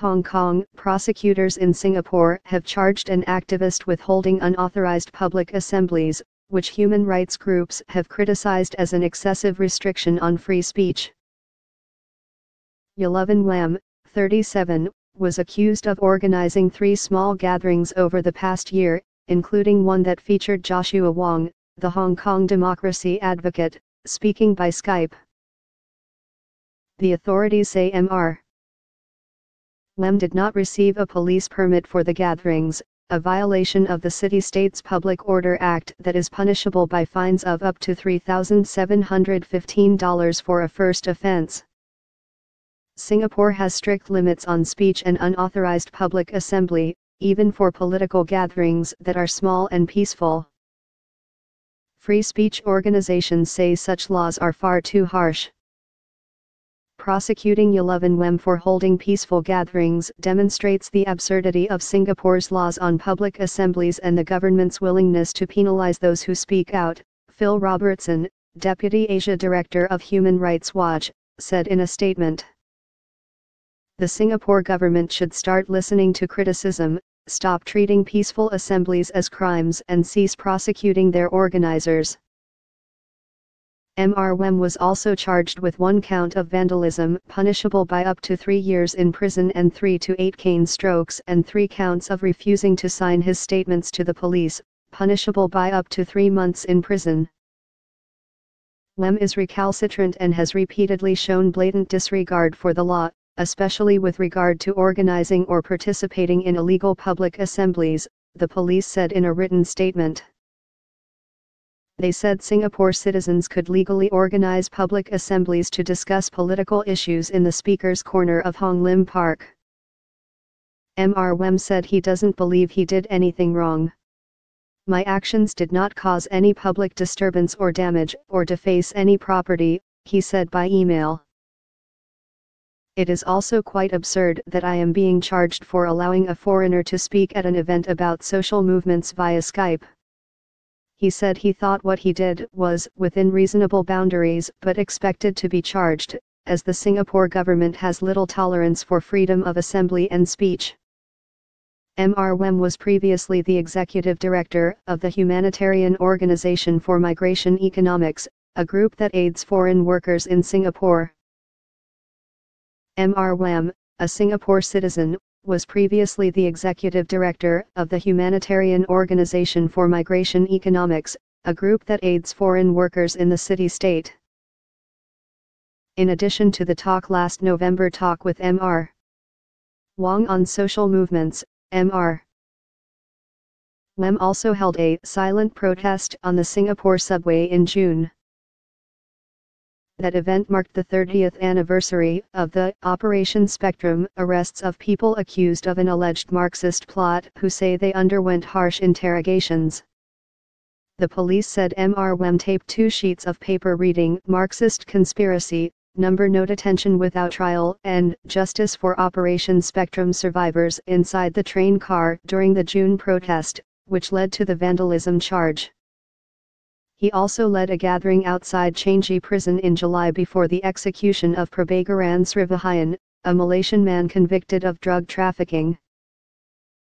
Hong Kong. Prosecutors in Singapore have charged an activist with holding unauthorized public assemblies, which human rights groups have criticized as an excessive restriction on free speech. Yuluvin Lam, 37, was accused of organizing 3 small gatherings over the past year, including one that featured Joshua Wong, the Hong Kong democracy advocate, speaking by Skype. The authorities say Mr. Lam did not receive a police permit for the gatherings, a violation of the City-States Public Order Act that is punishable by fines of up to $3,715 for a first offense. Singapore has strict limits on speech and unauthorized public assembly, even for political gatherings that are small and peaceful. Free speech organizations say such laws are far too harsh. Prosecuting Yuluvin Lam for holding peaceful gatherings demonstrates the absurdity of Singapore's laws on public assemblies and the government's willingness to penalize those who speak out, Phil Robertson, Deputy Asia Director of Human Rights Watch, said in a statement. The Singapore government should start listening to criticism, stop treating peaceful assemblies as crimes and cease prosecuting their organizers. Mr. Lam was also charged with 1 count of vandalism, punishable by up to 3 years in prison and 3 to 8 cane strokes, and 3 counts of refusing to sign his statements to the police, punishable by up to 3 months in prison. Lam is recalcitrant and has repeatedly shown blatant disregard for the law, especially with regard to organizing or participating in illegal public assemblies, the police said in a written statement. They said Singapore citizens could legally organize public assemblies to discuss political issues in the Speaker's Corner of Hong Lim Park. Mr. Lam said he doesn't believe he did anything wrong. My actions did not cause any public disturbance or damage or deface any property, he said by email. It is also quite absurd that I am being charged for allowing a foreigner to speak at an event about social movements via Skype. He said he thought what he did was within reasonable boundaries but expected to be charged, as the Singapore government has little tolerance for freedom of assembly and speech. Mr. Lam was previously the executive director of the Humanitarian Organization for Migration Economics, a group that aids foreign workers in Singapore. Mr. Lam, a Singapore citizen, was previously the executive director of the Humanitarian Organization for Migration Economics, a group that aids foreign workers in the city-state. In addition to the last November talk with Mr. Wong on social movements, Mr. Lam also held a silent protest on the Singapore subway in June. That event marked the 30th anniversary of the Operation Spectrum arrests of people accused of an alleged Marxist plot who say they underwent harsh interrogations. The police said Mr. Lam taped 2 sheets of paper reading Marxist Conspiracy, Number No Detention Without Trial and Justice for Operation Spectrum survivors inside the train car during the June protest, which led to the vandalism charge. He also led a gathering outside Changi Prison in July before the execution of Prabhakaran Srivahayan, a Malaysian man convicted of drug trafficking.